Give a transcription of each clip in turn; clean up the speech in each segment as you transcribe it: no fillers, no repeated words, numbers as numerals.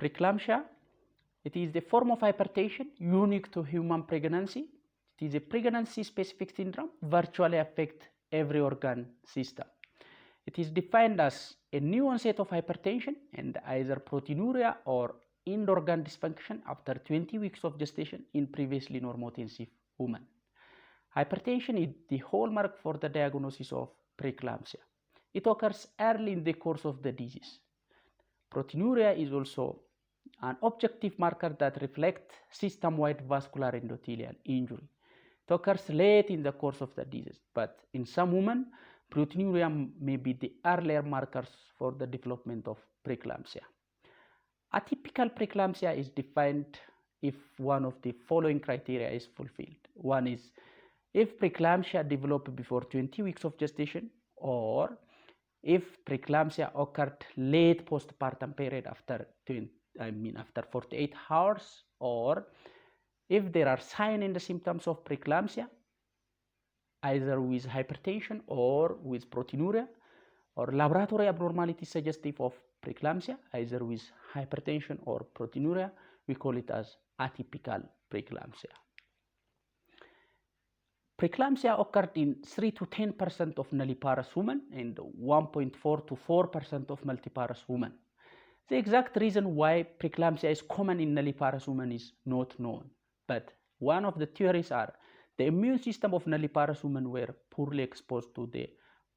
Preeclampsia, it is the form of hypertension unique to human pregnancy. It is a pregnancy-specific syndrome, virtually affects every organ system. It is defined as a new onset of hypertension and either proteinuria or end organ dysfunction after 20 weeks of gestation in previously normotensive women. Hypertension is the hallmark for the diagnosis of preeclampsia. It occurs early in the course of the disease. Proteinuria is also an objective marker that reflects system-wide vascular endothelial injury. It occurs late in the course of the disease, but in some women, proteinuria may be the earlier markers for the development of preeclampsia. Atypical preeclampsia is defined if one of the following criteria is fulfilled. One is if preeclampsia developed before 20 weeks of gestation, or if preeclampsia occurred late postpartum period after 48 hours, or if there are signs and symptoms of preeclampsia, either with hypertension or with proteinuria, or laboratory abnormality suggestive of preeclampsia, either with hypertension or proteinuria, we call it as atypical preeclampsia. Preeclampsia occurred in 3 to 10% of nulliparous women and 1.4 to 4% of multiparous women. The exact reason why preeclampsia is common in nulliparous women is not known, but one of the theories are the immune system of nulliparous women were poorly exposed to the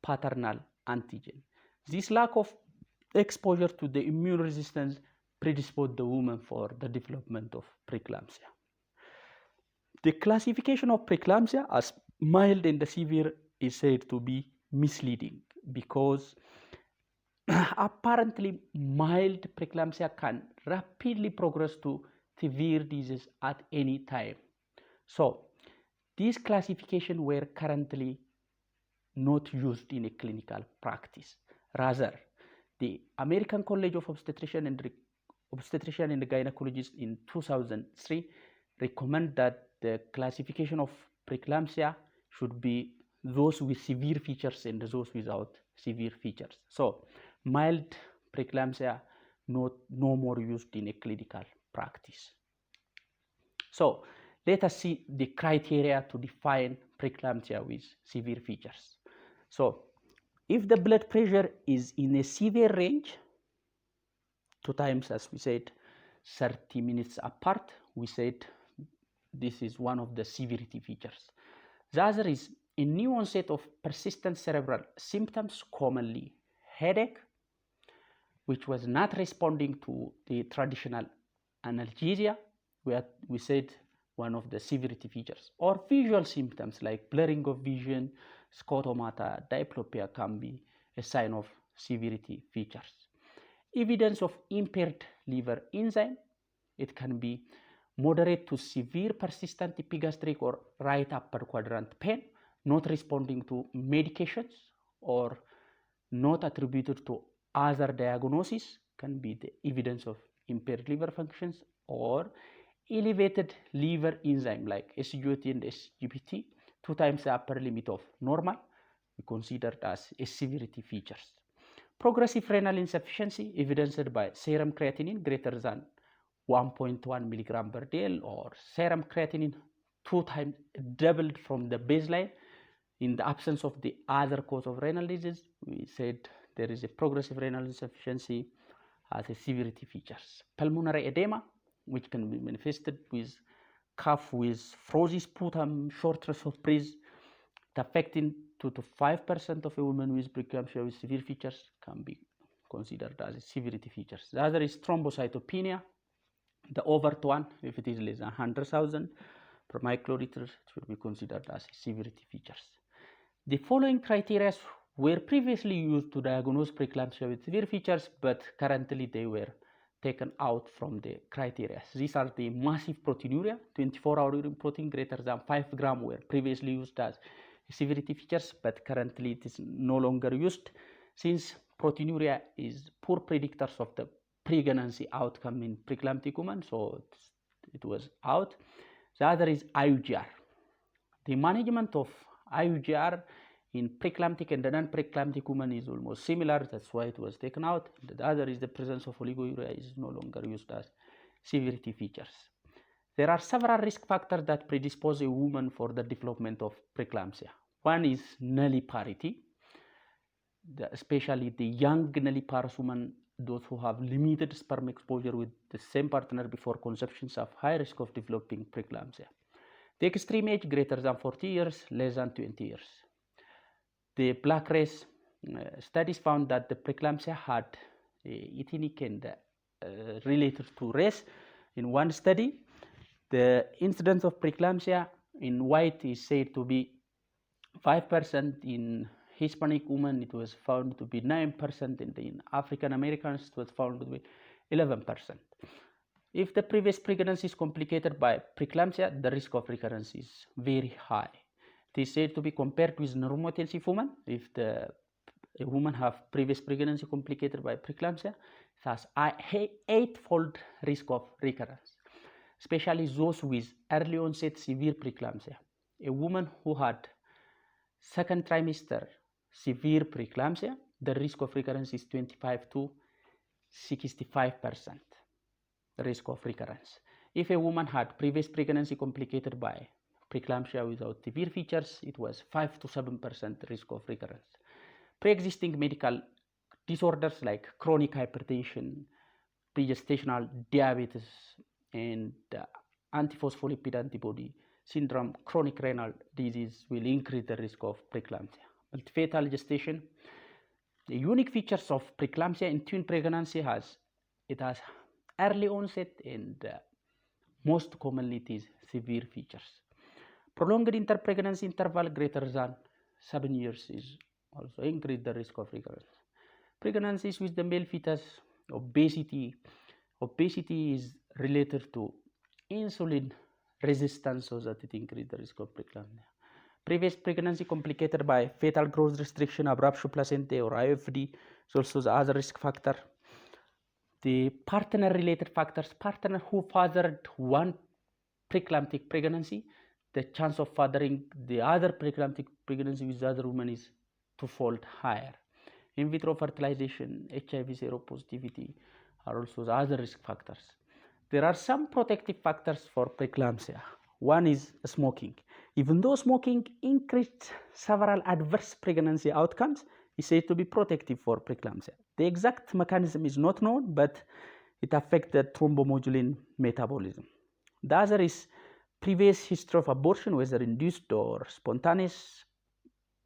paternal antigen. This lack of exposure to the immune resistance predisposed the woman for the development of preeclampsia. The classification of preeclampsia as mild and severe is said to be misleading because apparently mild preeclampsia can rapidly progress to severe disease at any time. So these classifications were currently not used in a clinical practice. Rather, the American College of Obstetrician and Gynecologists in 2003 recommend that the classification of preeclampsia should be those with severe features and those without severe features. So mild preeclampsia no more used in a clinical practice. So let us see the criteria to define preeclampsia with severe features. So if the blood pressure is in a severe range, 2 times as we said 30 minutes apart, we said this is one of the severity features. The other is a new onset of persistent cerebral symptoms, commonly headache, which was not responding to the traditional analgesia, we said one of the severity features, or visual symptoms like blurring of vision, scotomata, diplopia can be a sign of severity features. Evidence of impaired liver enzyme, it can be moderate to severe persistent epigastric or right upper quadrant pain, not responding to medications or not attributed to other diagnoses, can be the evidence of impaired liver functions, or elevated liver enzyme like SGOT and SGPT, 2 times the upper limit of normal, we considered as a severity features. Progressive renal insufficiency evidenced by serum creatinine greater than 1.1 milligram per dl, or serum creatinine 2 times doubled from the baseline. In the absence of the other cause of renal disease, we said there is a progressive renal insufficiency as a severity features. Pulmonary edema, which can be manifested with cough with frozen sputum, shortness of breath, affecting 2 to 5% of a woman with preeclampsia with severe features, can be considered as a severity features. The other is thrombocytopenia. The overt one, if it is less than 100,000 per microliter, should be considered as severity features. The following criteria were previously used to diagnose preeclampsia with severe features, but currently they were taken out from the criteria. These are the massive proteinuria, 24-hour urine protein greater than 5 grams were previously used as severity features, but currently it is no longer used since proteinuria is poor predictors of the pregnancy outcome in preeclamptic women, so it was out. The other is IUGR. The management of IUGR in preeclamptic and the non-preeclamptic woman is almost similar. That's why it was taken out. The other is the presence of oliguria is no longer used as severity features. There are several risk factors that predispose a woman for the development of preeclampsia. One is nulliparity, especially the young nulliparous women, those who have limited sperm exposure with the same partner before conception have high risk of developing preeclampsia. The extreme age greater than 40 years, less than 20 years. The black race studies found that the preeclampsia had ethnic and related to race. In one study, the incidence of preeclampsia in white is said to be 5%. In Hispanic women, it was found to be 9%, and in African Americans, it was found to be 11%. If the previous pregnancy is complicated by preeclampsia, the risk of recurrence is very high. It is said to be compared with normotensive woman. If a woman have previous pregnancy complicated by preeclampsia, it has 8-fold risk of recurrence, especially those with early onset severe preeclampsia. A woman who had second trimester severe preeclampsia, the risk of recurrence is 25 to 65% risk of recurrence. If a woman had previous pregnancy complicated by preeclampsia without severe features, it was 5 to 7% risk of recurrence. Pre-existing medical disorders like chronic hypertension, pregestational diabetes, and antiphospholipid antibody syndrome, chronic renal disease will increase the risk of preeclampsia. Multifetal gestation. The unique features of preeclampsia in twin pregnancy has early onset and most commonly it is severe features. Prolonged interpregnancy interval greater than 7 years is also increase the risk of recurrence. Pregnancies with the male fetus, obesity. Obesity is related to insulin resistance, so that it increases the risk of preeclampsia. Previous pregnancy complicated by fetal growth restriction, abruptio placentae, or IFD is also the other risk factor. The partner-related factors, partner who fathered one preeclamptic pregnancy, the chance of fathering the other preeclamptic pregnancy with the other woman is 2-fold higher. In vitro fertilization, HIV seropositivity are also the other risk factors. There are some protective factors for preeclampsia. One is smoking. Even though smoking increased several adverse pregnancy outcomes, is said to be protective for preeclampsia. The exact mechanism is not known, but it affects the thrombomodulin metabolism. The other is previous history of abortion, whether induced or spontaneous.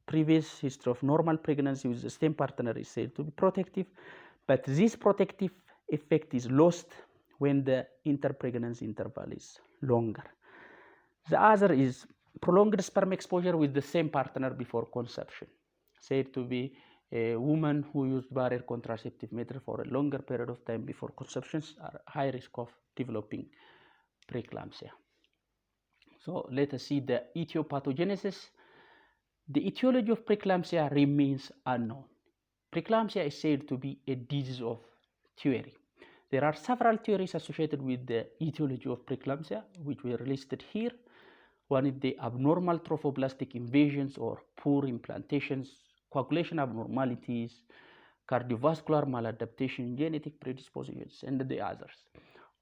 Previous history of normal pregnancy with the same partner is said to be protective, but this protective effect is lost when the interpregnancy interval is longer. The other is prolonged sperm exposure with the same partner before conception, said to be a woman who used barrier contraceptive method for a longer period of time before conceptions are high risk of developing preeclampsia. So let us see the etiopathogenesis. The etiology of preeclampsia remains unknown. Preeclampsia is said to be a disease of theory. There are several theories associated with the etiology of preeclampsia, which were listed here. One is the abnormal trophoblastic invasions or poor implantations, coagulation abnormalities, cardiovascular maladaptation, genetic predispositions, and the others.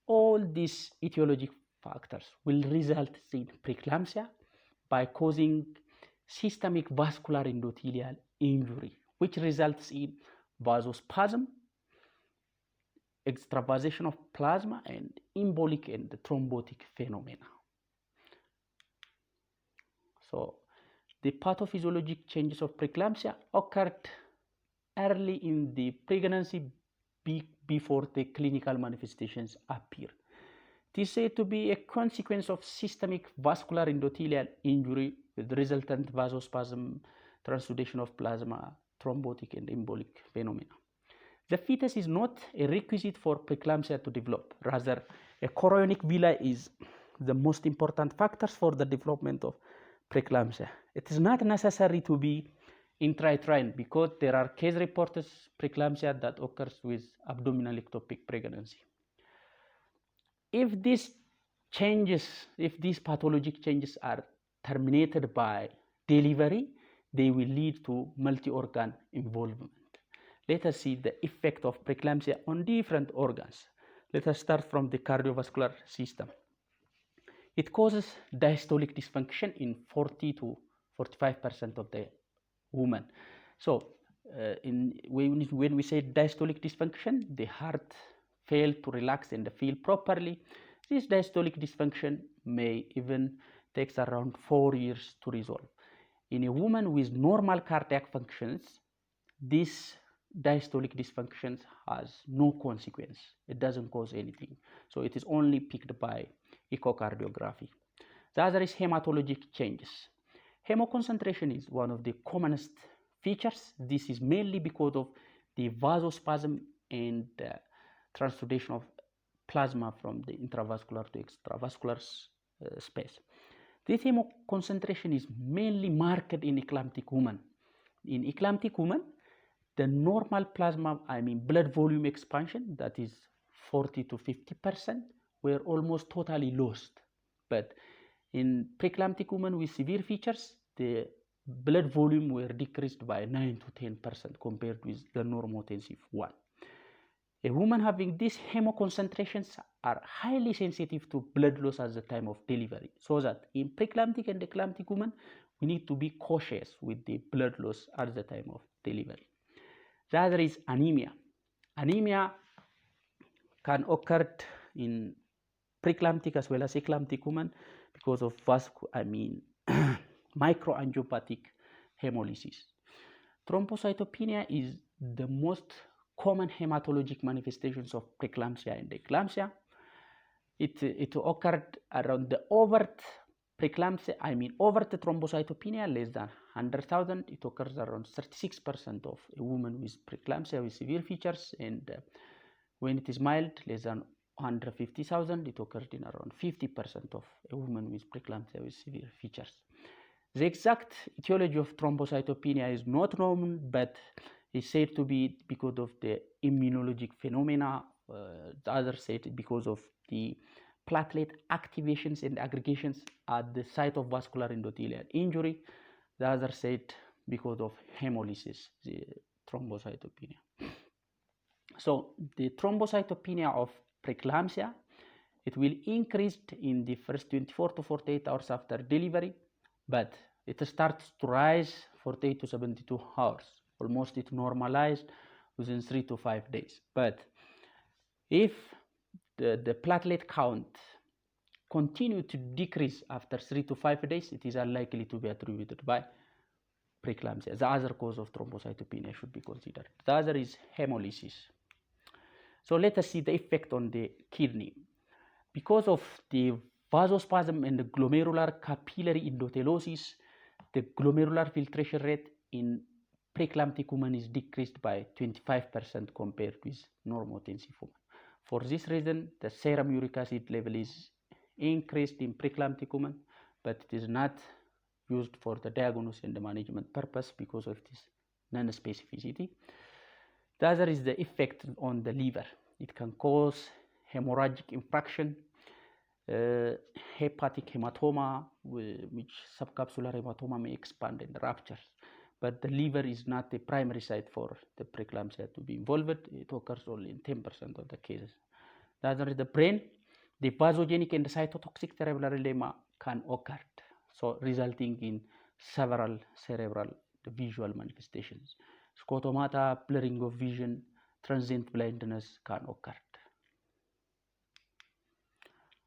All these etiologic factors will result in preeclampsia by causing systemic vascular endothelial injury, which results in vasospasm, extravasation of plasma, and embolic and thrombotic phenomena. So the pathophysiologic changes of preeclampsia occurred early in the pregnancy before the clinical manifestations appear. It is said to be a consequence of systemic vascular endothelial injury with resultant vasospasm, transudation of plasma, thrombotic and embolic phenomena. The fetus is not a requisite for preeclampsia to develop. Rather, a chorionic villi is the most important factors for the development of preeclampsia. It is not necessary to be intrauterine because there are case reported preeclampsia that occurs with abdominal ectopic pregnancy. If these pathologic changes are terminated by delivery, they will lead to multi-organ involvement. Let us see the effect of preeclampsia on different organs. Let us start from the cardiovascular system. It causes diastolic dysfunction in 40 to 45% of the women. So when we say diastolic dysfunction, the heart fails to relax and feel properly. This diastolic dysfunction may even take around 4 years to resolve. In a woman with normal cardiac functions, this diastolic dysfunction has no consequence. It doesn't cause anything. So it is only picked by echocardiography. The other is hematologic changes. Hemoconcentration is one of the commonest features. This is mainly because of the vasospasm and transudation of plasma from the intravascular to extravascular space. This hemoconcentration is mainly marked in eclamptic women. In eclamptic women, the normal plasma, blood volume expansion, that is 40 to 50%, were almost totally lost. But in preeclamptic women with severe features, the blood volume were decreased by 9 to 10% compared with the normotensive one. A woman having these hemoconcentrations are highly sensitive to blood loss at the time of delivery, so that in preeclamptic and eclamptic women, we need to be cautious with the blood loss at the time of delivery. The other is anemia. Anemia can occur in preeclamptic as well as eclamptic women because of microangiopathic hemolysis. Thrombocytopenia is the most common hematologic manifestations of preeclampsia and eclampsia. It occurred around the overt preeclampsia, overt thrombocytopenia less than 100,000. It occurs around 36% of a woman with preeclampsia with severe features, and when it is mild, less than 150,000, it occurred in around 50% of a woman with preeclampsia with severe features. The exact etiology of thrombocytopenia is not known, but is said to be because of the immunologic phenomena. The other said because of the platelet activations and aggregations at the site of vascular endothelial injury. The other said because of hemolysis, the thrombocytopenia. So the thrombocytopenia of preeclampsia, it will increase in the first 24 to 48 hours after delivery, but it starts to rise 48 to 72 hours. Almost it normalized within 3 to 5 days. But if the platelet count continue to decrease after 3 to 5 days, it is unlikely to be attributed by preeclampsia. The other cause of thrombocytopenia should be considered. The other is hemolysis. So let us see the effect on the kidney. Because of the vasospasm and the glomerular capillary endotheliosis, the glomerular filtration rate in preeclamptic women is decreased by 25% compared with normotensive women. For this reason, the serum uric acid level is increased in preeclamptic women, but it is not used for the diagnosis and the management purpose because of this non-specificity. The other is the effect on the liver. It can cause hemorrhagic infarction, hepatic hematoma, which subcapsular hematoma may expand and rupture. But the liver is not the primary site for the preeclampsia to be involved. It occurs only in 10% of the cases. The other is the brain. The vasogenic and cytotoxic cerebral edema can occur, so resulting in several cerebral visual manifestations. Scotomata, blurring of vision, transient blindness can occur.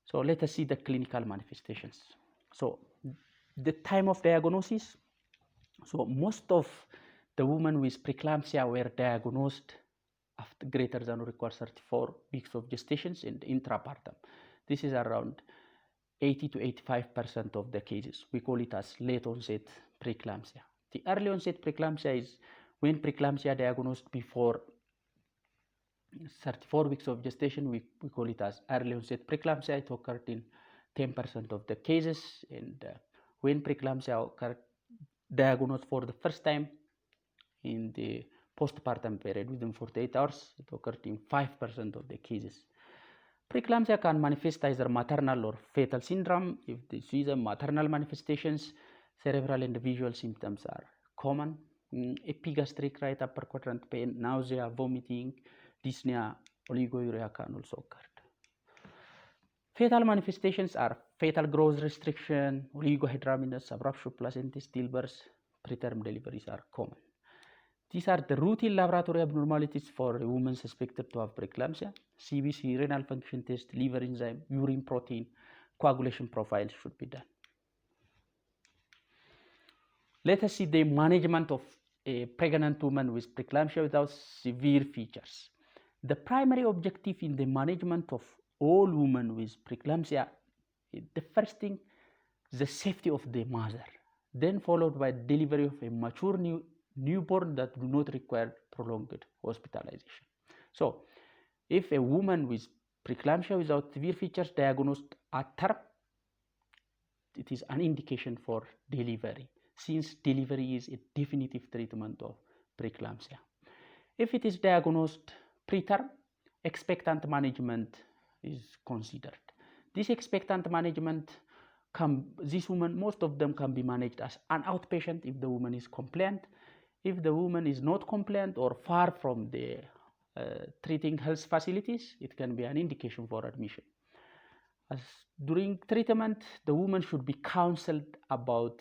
So let us see the clinical manifestations. So the time of diagnosis. So most of the women with preeclampsia were diagnosed after greater than or equal 34 weeks of gestation and intrapartum. This is around 80 to 85% of the cases. We call it as late onset preeclampsia. The early onset preeclampsia is when preeclampsia diagnosed before 34 weeks of gestation. We call it as early onset preeclampsia. It occurred in 10% of the cases, and when preeclampsia occurred diagnosed for the first time in the postpartum period within 48 hours, it occurred in 5% of the cases. Preeclampsia can manifest either maternal or fetal syndrome. If this is a maternal manifestations, cerebral and visual symptoms are common. Epigastric right upper quadrant pain, nausea, vomiting, dyspnea, oliguria can also occur. Fetal manifestations are fetal growth restriction, oligohydramnios, abruptio placentis, stillbirths, preterm deliveries are common. These are the routine laboratory abnormalities for a woman suspected to have preeclampsia. CBC, renal function test, liver enzyme, urine protein, coagulation profile should be done. Let us see the management of a pregnant woman with preeclampsia without severe features. The primary objective in the management of all women with preeclampsia, the first thing, the safety of the mother, then followed by delivery of a mature newborn that do not require prolonged hospitalization. So, if a woman with preeclampsia without severe features diagnosed at term, it is an indication for delivery, since delivery is a definitive treatment of preeclampsia. If it is diagnosed preterm, expectant management is considered. This expectant management this woman, most of them can be managed as an outpatient if the woman is compliant. If the woman is not compliant or far from the treating health facilities, it can be an indication for admission. During treatment, the woman should be counseled about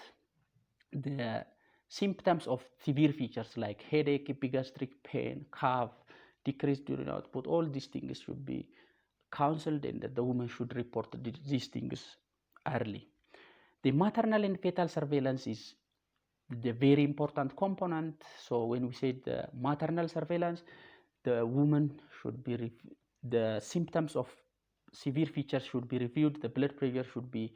the symptoms of severe features like headache, epigastric pain, cough, decreased urine output. All these things should be counseled, and the woman should report these things early. The maternal and fetal surveillance is the very important component. So when we say the maternal surveillance, the woman should be the symptoms of severe features should be reviewed, the blood pressure should be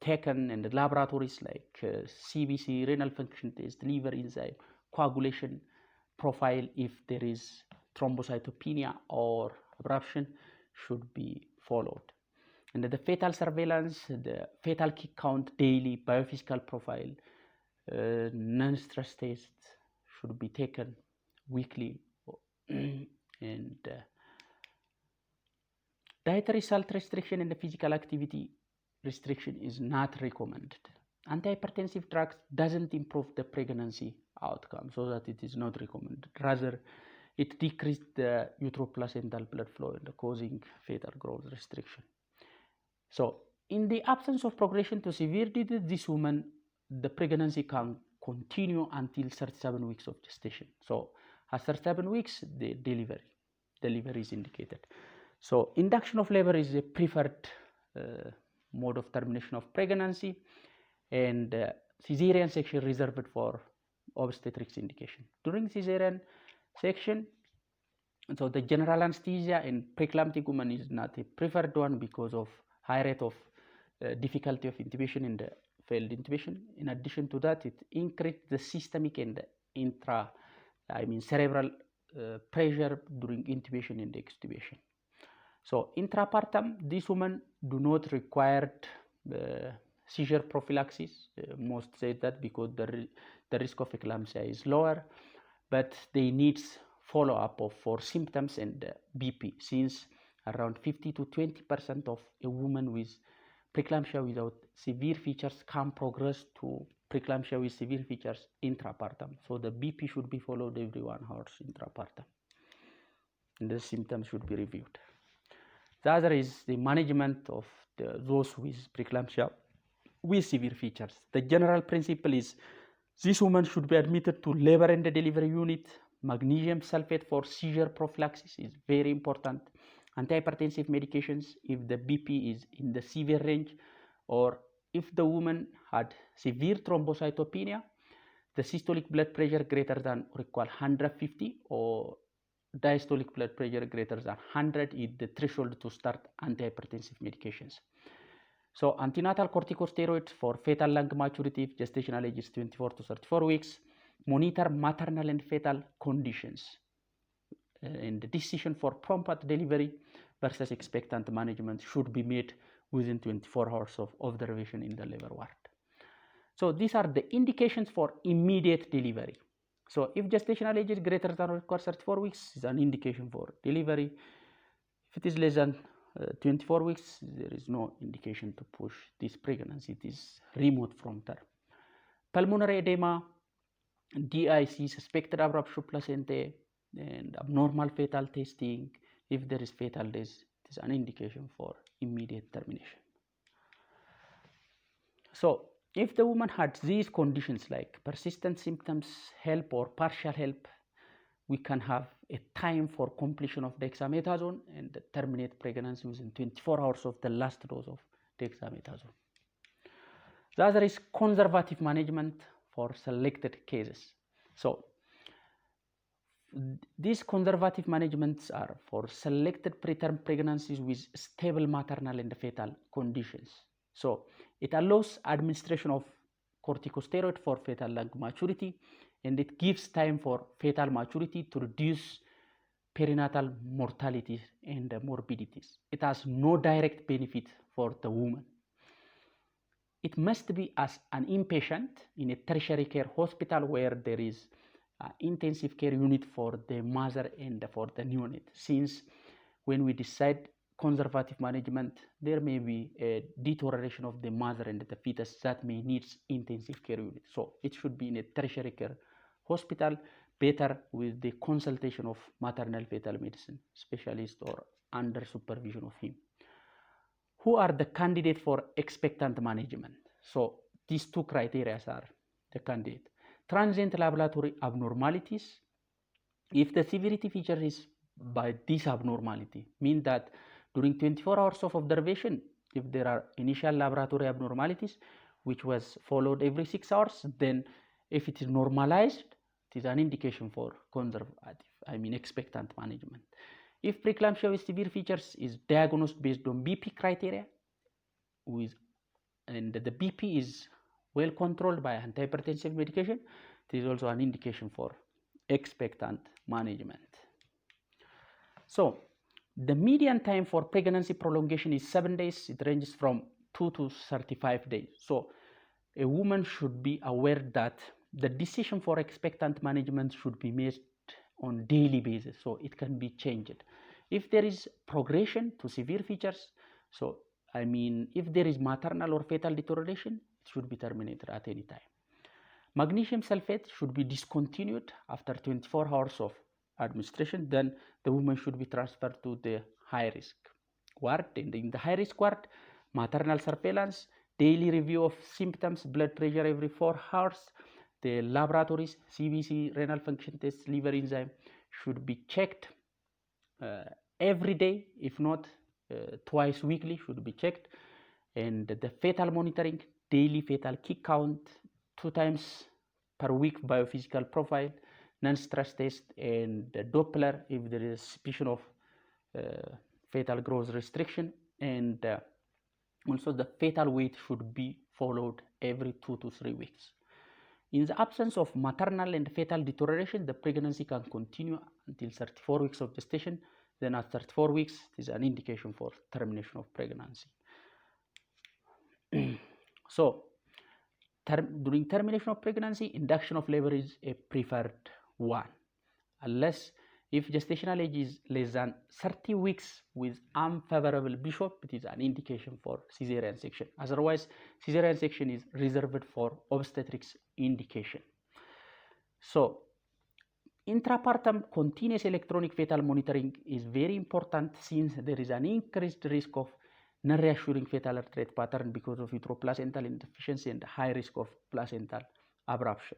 taken, and the laboratories like CBC, renal function test, liver enzyme, coagulation profile, if there is thrombocytopenia or abruption, should be followed. And the fetal surveillance, the fetal kick count daily, biophysical profile, non-stress tests should be taken weekly, and dietary salt restriction and the physical activity restriction is not recommended. Antihypertensive drugs doesn't improve the pregnancy outcome, so that it is not recommended. Rather, it decreased the uteroplacental blood flow and causing fetal growth restriction. So, in the absence of progression to severe disease, this woman, the pregnancy can continue until 37 weeks of gestation. So, at 37 weeks, the delivery is indicated. So, induction of labor is a preferred mode of termination of pregnancy, and cesarean section reserved for obstetrics indication. During cesarean section, so the general anesthesia in preeclamptic woman is not a preferred one because of high rate of difficulty of intubation and failed intubation. In addition to that, it increased the systemic and cerebral pressure during intubation and extubation. So intrapartum, these women do not require seizure prophylaxis. Most say that because the risk of eclampsia is lower, but they need follow-up for symptoms and BP, since around 50 to 20% of a woman with preeclampsia without severe features can progress to preeclampsia with severe features intrapartum. So the BP should be followed every 1 hour intrapartum, and the symptoms should be reviewed. The other is the management of those with preeclampsia with severe features. The general principle is this woman should be admitted to labor and delivery unit. Magnesium sulfate for seizure prophylaxis is very important. Antihypertensive medications if the BP is in the severe range, or if the woman had severe thrombocytopenia, the systolic blood pressure greater than or equal 150 or diastolic blood pressure greater than 100 is the threshold to start antihypertensive medications. So antenatal corticosteroids for fetal lung maturity if gestational age is 24 to 34 weeks. Monitor maternal and fetal conditions. And the decision for prompt delivery versus expectant management should be made within 24 hours of observation in the labor ward. So these are the indications for immediate delivery. So if gestational age is greater than or equal 34 weeks, is an indication for delivery. If it is less than 24 weeks, there is no indication to push this pregnancy. It is remote from term. Pulmonary edema DIC, suspected abruption of placenta, and abnormal fetal testing. If there is fetal death, it is an indication for immediate termination. So if the woman had these conditions like persistent symptoms, help or partial help, we can have a time for completion of dexamethasone and terminate pregnancy within 24 hours of the last dose of dexamethasone. The other is conservative management for selected cases. So these conservative managements are for selected preterm pregnancies with stable maternal and fetal conditions. So it allows administration of corticosteroid for fetal lung maturity, and it gives time for fetal maturity to reduce perinatal mortality and morbidities. It has no direct benefit for the woman. It must be as an inpatient in a tertiary care hospital where there is an intensive care unit for the mother and for the neonate, since when we decide conservative management, there may be a deterioration of the mother and the fetus that may need intensive care unit. So it should be in a tertiary care hospital, better with the consultation of maternal fetal medicine specialist or under supervision of him. Who are the candidates for expectant management? So these two criteria are the candidate. Transient laboratory abnormalities. If the severity feature is by this abnormality, mean that during 24 hours of observation, if there are initial laboratory abnormalities, which was followed every 6 hours, then if it is normalized, it is an indication for conservative, expectant management. If preeclampsia with severe features is diagnosed based on BP criteria, and the BP is well controlled by antihypertensive medication, it is also an indication for expectant management. So the median time for pregnancy prolongation is 7 days. It ranges from 2 to 35 days. So a woman should be aware that the decision for expectant management should be made on daily basis, so it can be changed. If there is progression to severe features, so if there is maternal or fetal deterioration, it should be terminated at any time. Magnesium sulfate should be discontinued after 24 hours of administration. Then the woman should be transferred to the high risk ward. And in the high risk ward, maternal surveillance, daily review of symptoms, blood pressure every 4 hours, the laboratories, CBC, renal function tests, liver enzyme should be checked every day, if not twice weekly should be checked. And the fetal monitoring, daily fetal kick count, 2 times per week biophysical profile, non-stress test, and the Doppler if there is suspicion of fetal growth restriction, and also the fetal weight should be followed every 2 to 3 weeks. In the absence of maternal and fetal deterioration, the pregnancy can continue until 34 weeks of gestation. Then at 34 weeks, it is an indication for termination of pregnancy. So during termination of pregnancy, induction of labor is a preferred one, unless if gestational age is less than 30 weeks with unfavorable bishop, it is an indication for cesarean section. Otherwise, cesarean section is reserved for obstetrics indication. So intrapartum continuous electronic fetal monitoring is very important, since there is an increased risk of non-reassuring fetal heart rate pattern because of uteroplacental insufficiency and high risk of placental abruption.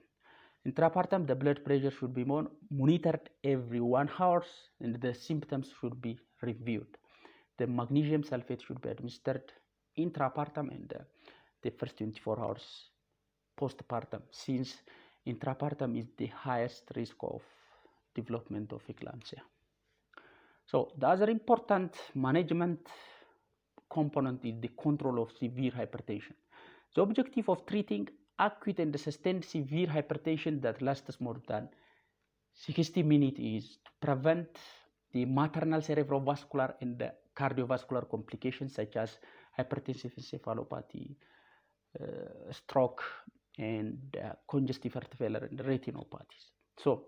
Intrapartum, the blood pressure should be monitored every 1 hour, and the symptoms should be reviewed. The magnesium sulfate should be administered intrapartum and the first 24 hours postpartum, since intrapartum is the highest risk of development of eclampsia. So the other important management component is the control of severe hypertension. The objective of treating acute and sustained severe hypertension that lasts more than 60 minutes is to prevent the maternal cerebrovascular and the cardiovascular complications such as hypertensive encephalopathy, stroke, and congestive heart failure and retinopathies. So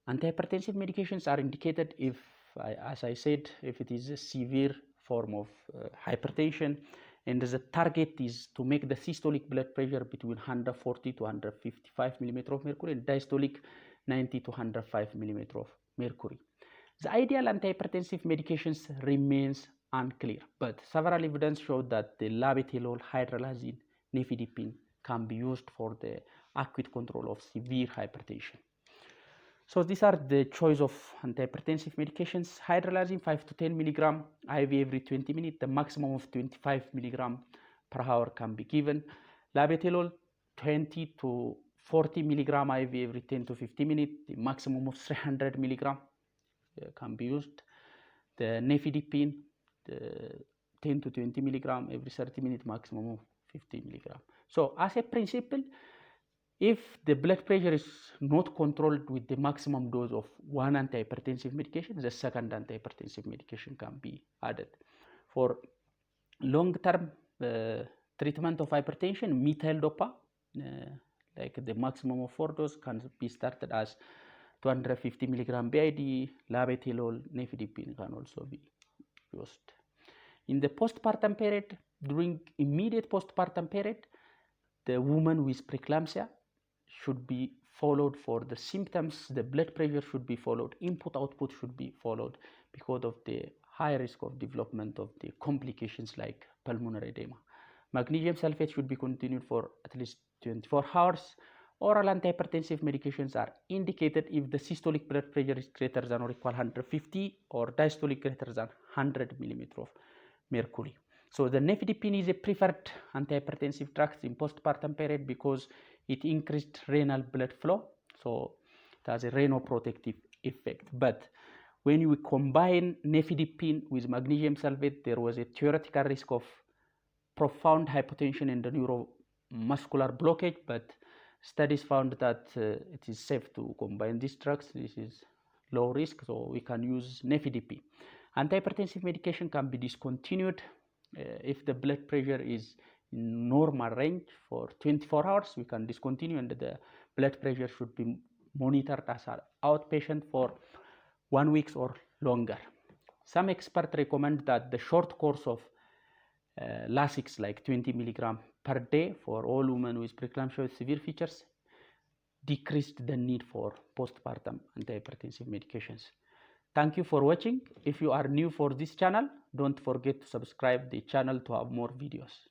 antihypertensive medications are indicated if, as I said, if it is a severe form of hypertension, And the target is to make the systolic blood pressure between 140 to 155 millimeter of mercury and diastolic 90 to 105 millimeter of mercury. The ideal antihypertensive medications remains unclear, but several evidence show that the labetalol, hydralazine, nifedipine can be used for the acute control of severe hypertension. So these are the choice of antihypertensive medications. Hydralazine 5 to 10 milligram IV every 20 minutes. The maximum of 25 milligram per hour can be given. Labetalol 20 to 40 milligram IV every 10 to 15 minutes. The maximum of 300 milligram can be used. The nifedipine, the 10 to 20 milligram every 30 minutes, maximum of 50 milligram. So as a principle, if the blood pressure is not controlled with the maximum dose of one antihypertensive medication, the second antihypertensive medication can be added. For long-term treatment of hypertension, methyl dopa, like the maximum of 4 dose, can be started as 250 milligram BID. Labetalol, nifedipine can also be used. In the postpartum period, during immediate postpartum period, the woman with preeclampsia should be followed for the symptoms. The blood pressure should be followed, input output should be followed because of the high risk of development of the complications like pulmonary edema. Magnesium sulfate should be continued for at least 24 hours. Oral antihypertensive medications are indicated if the systolic blood pressure is greater than or equal 150 or diastolic greater than 100 millimeter of mercury. So the nifedipine is a preferred antihypertensive drug in postpartum period because it increased renal blood flow, so it has a renoprotective effect. But when we combine nifedipine with magnesium sulfate, there was a theoretical risk of profound hypotension and neuromuscular blockage, but studies found that it is safe to combine these drugs. This is low risk, so we can use nifedipine. Antihypertensive medication can be discontinued if the blood pressure is in normal range for 24 hours. We can discontinue, and the blood pressure should be monitored as an outpatient for 1 week or longer. Some experts recommend that the short course of Lasix, like 20 milligram per day for all women with preeclampsia with severe features, decreased the need for postpartum antihypertensive medications. Thank you for watching. If you are new for this channel, don't forget to subscribe the channel to have more videos.